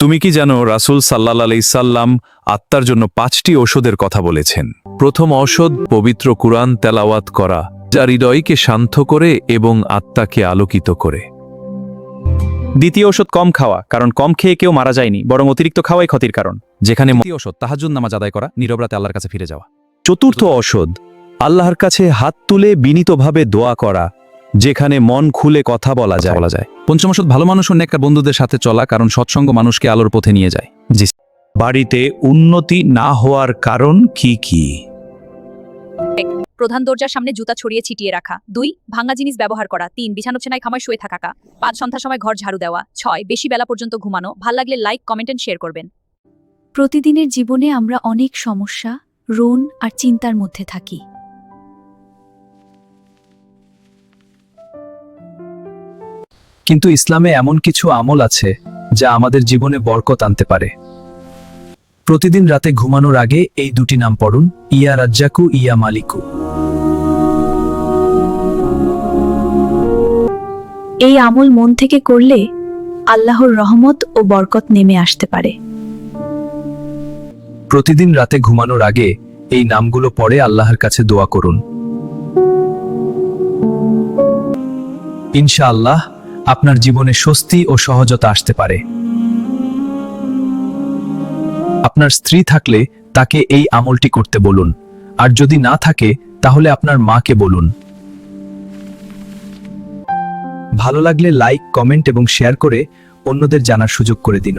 তুমি কি জানো রাসূল সাল্লাল্লাহু আলাইহি সাল্লাম আত্মার জন্য 5টি ঔষধের কথা বলেছেন। প্রথম ঔষধ পবিত্র কুরআন তেলাওয়াত করা, যা হৃদয়কে শান্ত করে এবং আত্মাকে আলোকিত করে। দ্বিতীয় ওষুধ কম খাওয়া, কারণ কম খেয়ে কেউ মারা যায়নি, বরং অতিরিক্ত খাওয়াই ক্ষতির কারণ। যেখানে ওষুধ তাহাজ্জুদ নামাজ আদায় করা, নীরব রাতে আল্লাহর কাছে ফিরে যাওয়া। চতুর্থ ঔষধ আল্লাহর কাছে হাত তুলে বিনীতভাবে দোয়া করা, যেখানে মন খুলে কথা বলা যায়। পঞ্চম ওষুধ ভালো মানুষ ও নেককার বন্ধুদের সাথে চলা, কারণ সৎসঙ্গ মানুষকে আলোর পথে নিয়ে যায়। জি। বাড়িতে উন্নতি না হওয়ার কারণ কি কি? প্রধান দরজার সামনে জুতা ছড়িয়ে ছিটিয়ে রাখা। 2 ভাঙা জিনিস ব্যবহার করা। 3 বিছানায় খামায় শুয়ে থাকা। 5 সন্ধ্যার সময় ঘর ঝাড়ু দেওয়া। 6 বেশি বেলা পর্যন্ত ঘুমানো। ভাল লাগলে লাইক, কমেন্ট এন্ড শেয়ার করবেন। প্রতিদিনের জীবনে আমরা অনেক সমস্যা, ঋণ আর চিন্তার মধ্যে থাকি। কিন্তু ইসলামে এমন কিছু আমল আছে যা আমাদের জীবনে বরকত আনতে পারে। প্রতিদিন রাতে ঘুমানোর আগে এই দুটি নাম পড়ুন, ইয়া রাজ্জাকু, ইয়া মালিকু। এই আমল মন থেকে করলে আল্লাহর রহমত ও বরকত নেমে আসতে পারে। প্রতিদিন রাতে ঘুমানোর আগে এই নামগুলো পড়ে আল্লাহর কাছে দোয়া করুন। ইনশাআল্লাহ আপনার জীবনে স্বস্তি ও সহজতা আসতে পারে। আপনার স্ত্রী থাকলে তাকে এই আমলটি করতে বলুন, আর যদি না থাকে তাহলে আপনার মাকে বলুন। ভালো লাগলে লাইক, কমেন্ট এবং শেয়ার করে অন্যদের জানার সুযোগ করে দিন।